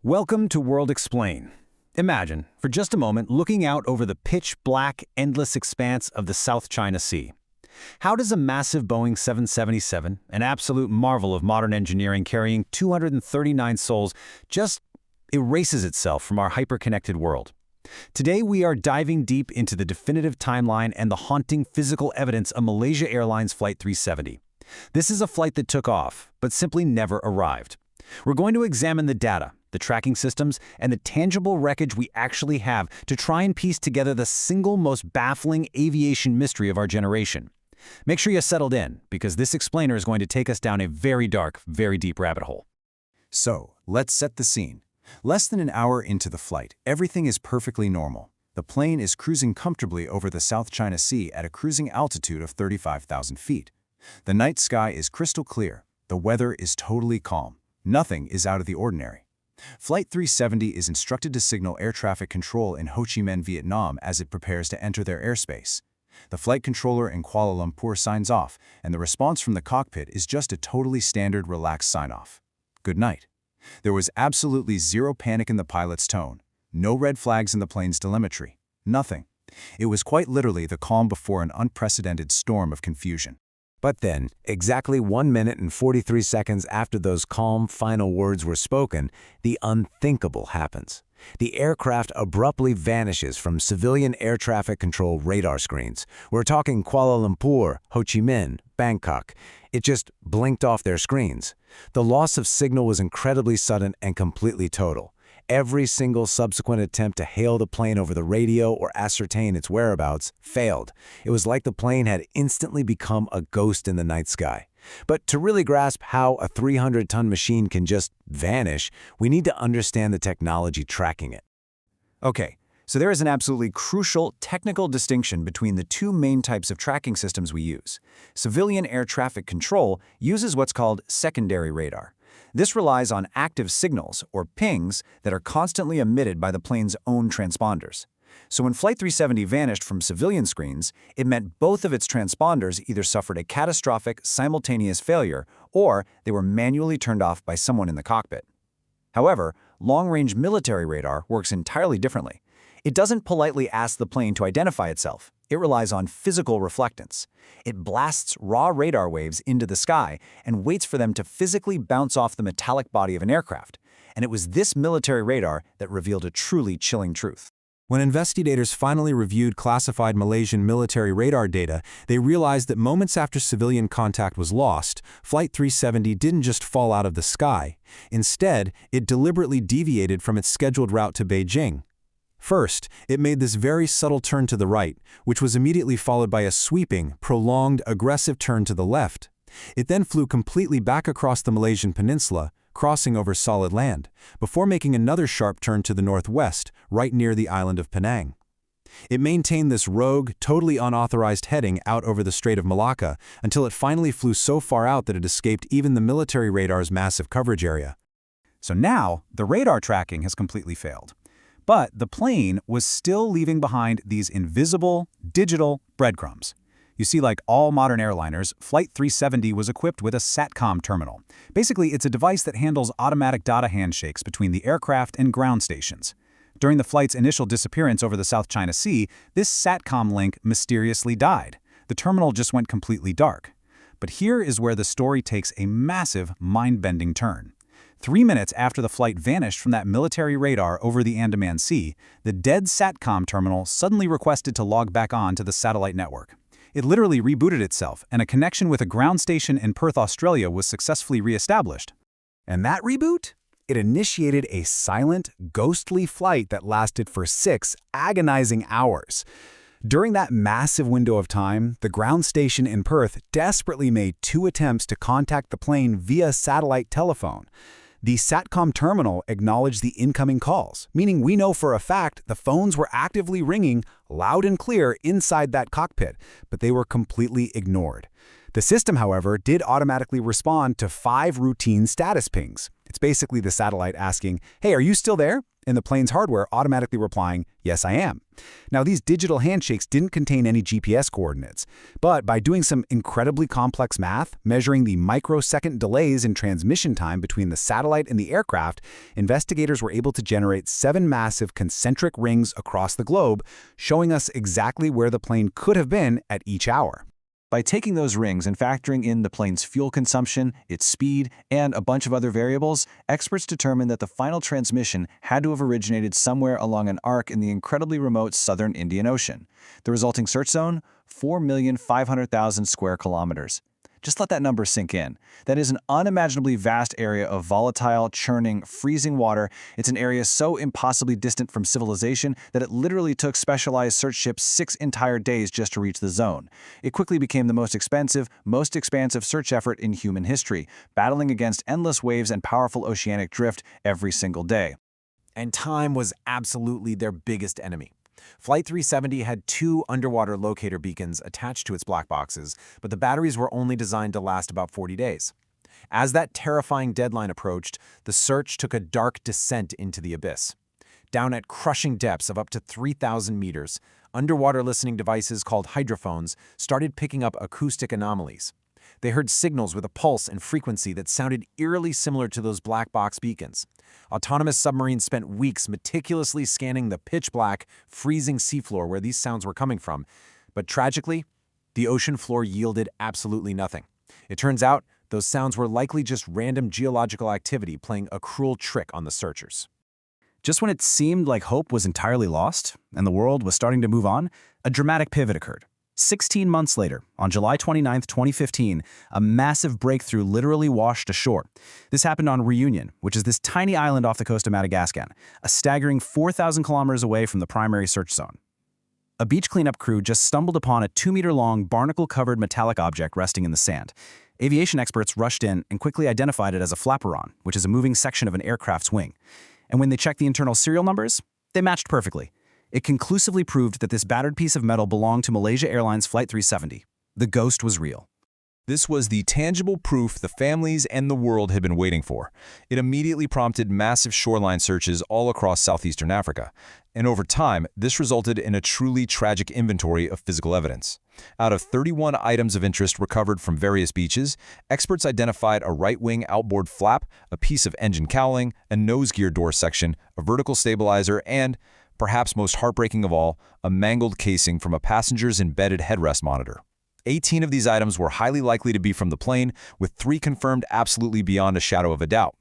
Welcome to WorldXplain. Imagine, for just a moment, looking out over the pitch-black, endless expanse of the South China Sea. How does a massive Boeing 777, an absolute marvel of modern engineering carrying 239 souls, just erases itself from our hyper-connected world? Today we are diving deep into the definitive timeline and the haunting physical evidence of Malaysia Airlines Flight 370. This is a flight that took off, but simply never arrived. We're going to examine the data, the tracking systems, and the tangible wreckage we actually have to try and piece together the single most baffling aviation mystery of our generation. Make sure you're settled in, because this explainer is going to take us down a very dark, very deep rabbit hole. So, let's set the scene. Less than an hour into the flight, everything is perfectly normal. The plane is cruising comfortably over the South China Sea at a cruising altitude of 35,000 feet. The night sky is crystal clear. The weather is totally calm. Nothing is out of the ordinary. Flight 370 is instructed to signal air traffic control in Ho Chi Minh, Vietnam as it prepares to enter their airspace. The flight controller in Kuala Lumpur signs off, and the response from the cockpit is just a totally standard relaxed sign-off. Good night. There was absolutely zero panic in the pilot's tone. No red flags in the plane's telemetry. Nothing. It was quite literally the calm before an unprecedented storm of confusion. But then, exactly 1 minute and 43 seconds after those calm final words were spoken, the unthinkable happens. The aircraft abruptly vanishes from civilian air traffic control radar screens. We're talking Kuala Lumpur, Ho Chi Minh, Bangkok. It just blinked off their screens. The loss of signal was incredibly sudden and completely total. Every single subsequent attempt to hail the plane over the radio or ascertain its whereabouts failed. It was like the plane had instantly become a ghost in the night sky. But to really grasp how a 300-ton machine can just vanish, we need to understand the technology tracking it. Okay, so there is an absolutely crucial technical distinction between the two main types of tracking systems we use. Civilian air traffic control uses what's called secondary radar. This relies on active signals, or pings, that are constantly emitted by the plane's own transponders. So when Flight 370 vanished from civilian screens, it meant both of its transponders either suffered a catastrophic, simultaneous failure, or they were manually turned off by someone in the cockpit. However, long-range military radar works entirely differently. It doesn't politely ask the plane to identify itself. It relies on physical reflectance. It blasts raw radar waves into the sky and waits for them to physically bounce off the metallic body of an aircraft. And it was this military radar that revealed a truly chilling truth. When investigators finally reviewed classified Malaysian military radar data, they realized that moments after civilian contact was lost, Flight 370 didn't just fall out of the sky. Instead, it deliberately deviated from its scheduled route to Beijing. First, it made this very subtle turn to the right, which was immediately followed by a sweeping, prolonged, aggressive turn to the left. It then flew completely back across the Malaysian peninsula, crossing over solid land, before making another sharp turn to the northwest, right near the island of Penang. It maintained this rogue, totally unauthorized heading out over the Strait of Malacca until it finally flew so far out that it escaped even the military radar's massive coverage area. So now, the radar tracking has completely failed. But the plane was still leaving behind these invisible, digital breadcrumbs. You see, like all modern airliners, Flight 370 was equipped with a SATCOM terminal. Basically, it's a device that handles automatic data handshakes between the aircraft and ground stations. During the flight's initial disappearance over the South China Sea, this SATCOM link mysteriously died. The terminal just went completely dark. But here is where the story takes a massive, mind-bending turn. 3 minutes after the flight vanished from that military radar over the Andaman Sea, the dead SATCOM terminal suddenly requested to log back on to the satellite network. It literally rebooted itself, and a connection with a ground station in Perth, Australia was successfully re-established. And that reboot? It initiated a silent, ghostly flight that lasted for 6 agonizing hours. During that massive window of time, the ground station in Perth desperately made 2 attempts to contact the plane via satellite telephone. The SATCOM terminal acknowledged the incoming calls, meaning we know for a fact the phones were actively ringing loud and clear inside that cockpit, but they were completely ignored. The system, however, did automatically respond to 5 routine status pings. It's basically the satellite asking, "Hey, are you still there?" and the plane's hardware automatically replying, "Yes, I am." Now, these digital handshakes didn't contain any GPS coordinates, but by doing some incredibly complex math, measuring the microsecond delays in transmission time between the satellite and the aircraft, investigators were able to generate 7 massive concentric rings across the globe, showing us exactly where the plane could have been at each hour. By taking those rings and factoring in the plane's fuel consumption, its speed, and a bunch of other variables, experts determined that the final transmission had to have originated somewhere along an arc in the incredibly remote southern Indian Ocean. The resulting search zone? 4,500,000 square kilometers. Just let that number sink in. That is an unimaginably vast area of volatile, churning, freezing water. It's an area so impossibly distant from civilization that it literally took specialized search ships 6 entire days just to reach the zone. It quickly became the most expensive, most expansive search effort in human history, battling against endless waves and powerful oceanic drift every single day. And time was absolutely their biggest enemy. Flight 370 had 2 underwater locator beacons attached to its black boxes, but the batteries were only designed to last about 40 days. As that terrifying deadline approached, the search took a dark descent into the abyss. Down at crushing depths of up to 3,000 meters, underwater listening devices called hydrophones started picking up acoustic anomalies. They heard signals with a pulse and frequency that sounded eerily similar to those black box beacons. Autonomous submarines spent weeks meticulously scanning the pitch-black, freezing seafloor where these sounds were coming from. But tragically, the ocean floor yielded absolutely nothing. It turns out, those sounds were likely just random geological activity playing a cruel trick on the searchers. Just when it seemed like hope was entirely lost and the world was starting to move on, a dramatic pivot occurred. 16 months later, on July 29, 2015, a massive breakthrough literally washed ashore. This happened on Reunion, which is this tiny island off the coast of Madagascar, a staggering 4,000 kilometers away from the primary search zone. A beach cleanup crew just stumbled upon a 2-meter-long, barnacle-covered metallic object resting in the sand. Aviation experts rushed in and quickly identified it as a flaperon, which is a moving section of an aircraft's wing. And when they checked the internal serial numbers, they matched perfectly. It conclusively proved that this battered piece of metal belonged to Malaysia Airlines Flight 370. The ghost was real. This was the tangible proof the families and the world had been waiting for. It immediately prompted massive shoreline searches all across southeastern Africa. And over time, this resulted in a truly tragic inventory of physical evidence. Out of 31 items of interest recovered from various beaches, experts identified a right-wing outboard flap, a piece of engine cowling, a nose gear door section, a vertical stabilizer, and, perhaps most heartbreaking of all, a mangled casing from a passenger's embedded headrest monitor. 18 of these items were highly likely to be from the plane, with 3 confirmed absolutely beyond a shadow of a doubt.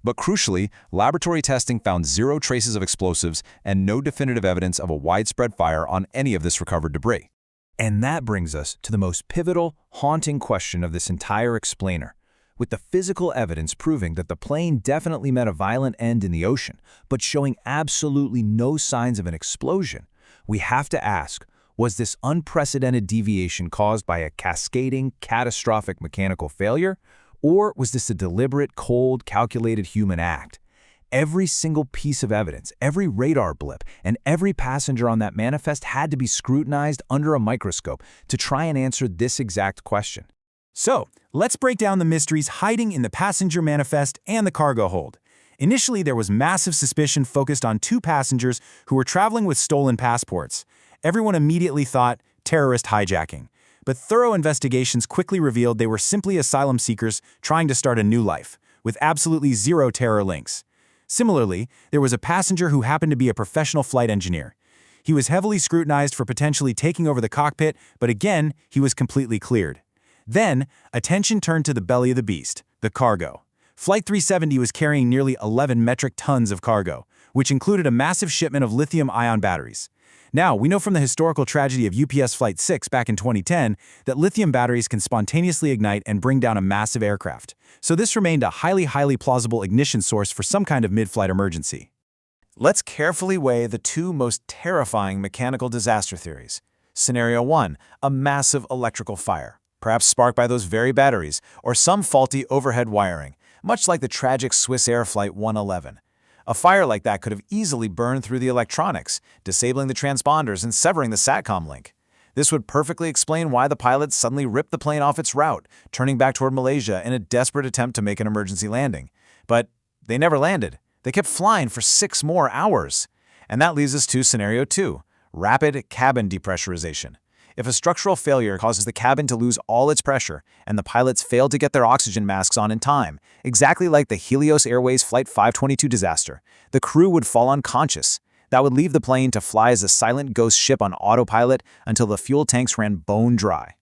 But crucially, laboratory testing found 0 traces of explosives and no definitive evidence of a widespread fire on any of this recovered debris. And that brings us to the most pivotal, haunting question of this entire explainer. With the physical evidence proving that the plane definitely met a violent end in the ocean, but showing absolutely no signs of an explosion, we have to ask, was this unprecedented deviation caused by a cascading, catastrophic mechanical failure, or was this a deliberate, cold, calculated human act? Every single piece of evidence, every radar blip, and every passenger on that manifest had to be scrutinized under a microscope to try and answer this exact question. So, let's break down the mysteries hiding in the passenger manifest and the cargo hold. Initially, there was massive suspicion focused on 2 passengers who were traveling with stolen passports. Everyone immediately thought terrorist hijacking. But thorough investigations quickly revealed they were simply asylum seekers trying to start a new life, with absolutely 0 terror links. Similarly, there was a passenger who happened to be a professional flight engineer. He was heavily scrutinized for potentially taking over the cockpit, but again, he was completely cleared. Then, attention turned to the belly of the beast, the cargo. Flight 370 was carrying nearly 11 metric tons of cargo, which included a massive shipment of lithium-ion batteries. Now, we know from the historical tragedy of UPS Flight 6 back in 2010 that lithium batteries can spontaneously ignite and bring down a massive aircraft. So this remained a highly plausible ignition source for some kind of mid-flight emergency. Let's carefully weigh the 2 most terrifying mechanical disaster theories. Scenario 1, a massive electrical fire, perhaps sparked by those very batteries, or some faulty overhead wiring, much like the tragic Swiss Air Flight 111. A fire like that could have easily burned through the electronics, disabling the transponders and severing the SATCOM link. This would perfectly explain why the pilots suddenly ripped the plane off its route, turning back toward Malaysia in a desperate attempt to make an emergency landing. But they never landed. They kept flying for 6 more hours. And that leads us to Scenario 2, rapid cabin depressurization. If a structural failure causes the cabin to lose all its pressure and the pilots fail to get their oxygen masks on in time, exactly like the Helios Airways Flight 522 disaster, the crew would fall unconscious. That would leave the plane to fly as a silent ghost ship on autopilot until the fuel tanks ran bone dry.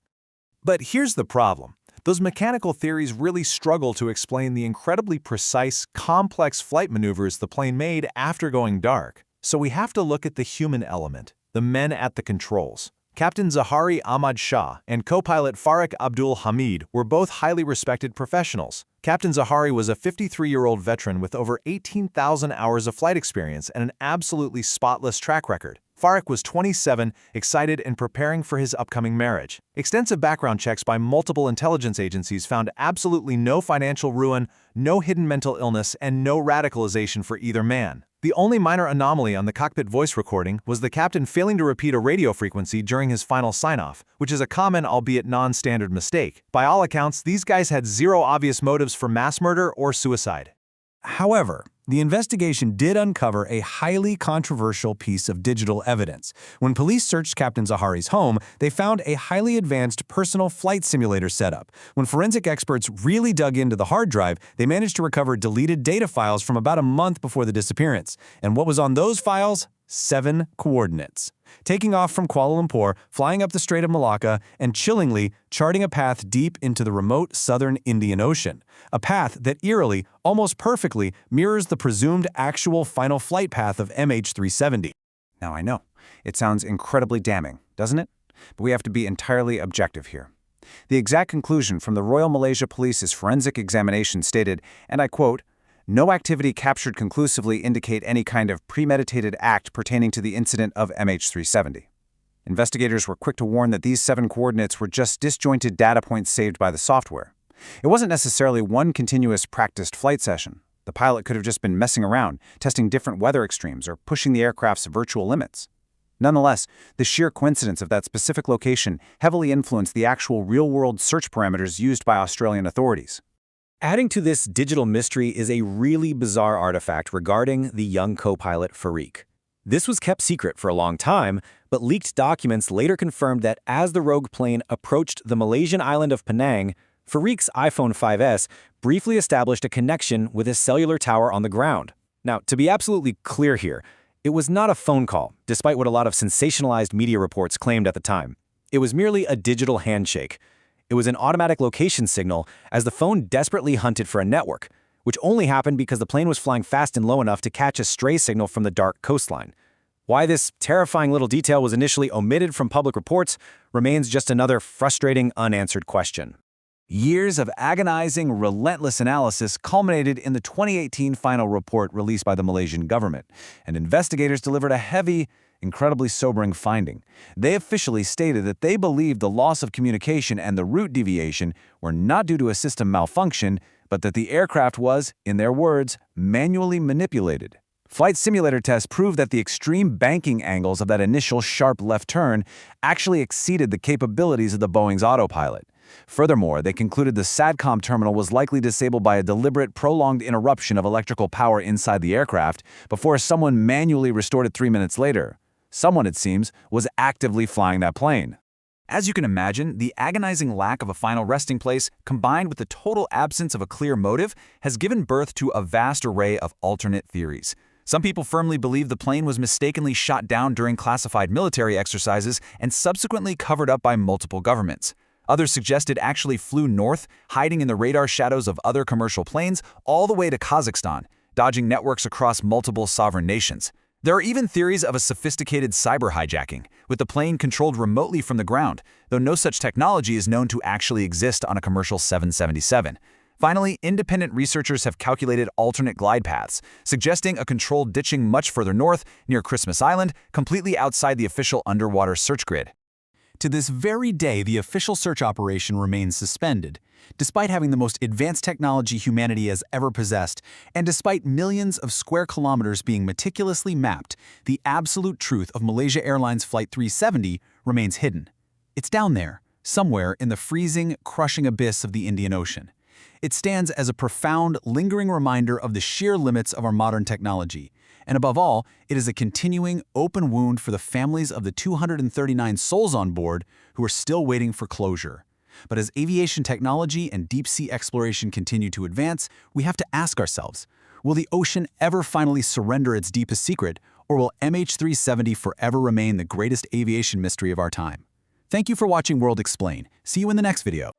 But here's the problem. Those mechanical theories really struggle to explain the incredibly precise, complex flight maneuvers the plane made after going dark. So we have to look at the human element, the men at the controls. Captain Zahari Ahmad Shah and co-pilot Faraq Abdul Hamid were both highly respected professionals. Captain Zahari was a 53-year-old veteran with over 18,000 hours of flight experience and an absolutely spotless track record. Faraq was 27, excited and preparing for his upcoming marriage. Extensive background checks by multiple intelligence agencies found absolutely no financial ruin, no hidden mental illness, and no radicalization for either man. The only minor anomaly on the cockpit voice recording was the captain failing to repeat a radio frequency during his final sign-off, which is a common albeit non-standard mistake. By all accounts, these guys had zero obvious motives for mass murder or suicide. However, the investigation did uncover a highly controversial piece of digital evidence. When police searched Captain Zahari's home, they found a highly advanced personal flight simulator setup. When forensic experts really dug into the hard drive, they managed to recover deleted data files from about a month before the disappearance. And what was on those files? 7 coordinates. Taking off from Kuala Lumpur, flying up the Strait of Malacca, and chillingly charting a path deep into the remote southern Indian Ocean. A path that eerily, almost perfectly, mirrors the presumed actual final flight path of MH370. Now I know, it sounds incredibly damning, doesn't it? But we have to be entirely objective here. The exact conclusion from the Royal Malaysia Police's forensic examination stated, and I quote, "No activity captured conclusively indicate any kind of premeditated act pertaining to the incident of MH370. Investigators were quick to warn that these 7 coordinates were just disjointed data points saved by the software. It wasn't necessarily one continuous practiced flight session. The pilot could have just been messing around, testing different weather extremes or pushing the aircraft's virtual limits. Nonetheless, the sheer coincidence of that specific location heavily influenced the actual real-world search parameters used by Australian authorities." Adding to this digital mystery is a really bizarre artifact regarding the young co-pilot Faraq. This was kept secret for a long time, but leaked documents later confirmed that as the rogue plane approached the Malaysian island of Penang, Faraq's iPhone 5S briefly established a connection with a cellular tower on the ground. Now, to be absolutely clear here, it was not a phone call, despite what a lot of sensationalized media reports claimed at the time. It was merely a digital handshake. It was an automatic location signal as the phone desperately hunted for a network, which only happened because the plane was flying fast and low enough to catch a stray signal from the dark coastline. Why this terrifying little detail was initially omitted from public reports remains just another frustrating, unanswered question. Years of agonizing, relentless analysis culminated in the 2018 final report released by the Malaysian government, and investigators delivered a heavy, incredibly sobering finding. They officially stated that they believed the loss of communication and the route deviation were not due to a system malfunction, but that the aircraft was, in their words, manually manipulated. Flight simulator tests proved that the extreme banking angles of that initial sharp left turn actually exceeded the capabilities of the Boeing's autopilot. Furthermore, they concluded the SATCOM terminal was likely disabled by a deliberate, prolonged interruption of electrical power inside the aircraft before someone manually restored it 3 minutes later. Someone, it seems, was actively flying that plane. As you can imagine, the agonizing lack of a final resting place, combined with the total absence of a clear motive, has given birth to a vast array of alternate theories. Some people firmly believe the plane was mistakenly shot down during classified military exercises and subsequently covered up by multiple governments. Others suggest it actually flew north, hiding in the radar shadows of other commercial planes, all the way to Kazakhstan, dodging networks across multiple sovereign nations. There are even theories of a sophisticated cyber hijacking, with the plane controlled remotely from the ground, though no such technology is known to actually exist on a commercial 777. Finally, independent researchers have calculated alternate glide paths, suggesting a controlled ditching much further north, near Christmas Island, completely outside the official underwater search grid. To this very day, the official search operation remains suspended, despite having the most advanced technology humanity has ever possessed, and despite millions of square kilometers being meticulously mapped, the absolute truth of Malaysia Airlines Flight 370 remains hidden. It's down there, somewhere in the freezing, crushing abyss of the Indian Ocean. It stands as a profound, lingering reminder of the sheer limits of our modern technology. And above all, it is a continuing, open wound for the families of the 239 souls on board who are still waiting for closure. But as aviation technology and deep-sea exploration continue to advance, we have to ask ourselves, will the ocean ever finally surrender its deepest secret, or will MH370 forever remain the greatest aviation mystery of our time? Thank you for watching World Explain. See you in the next video.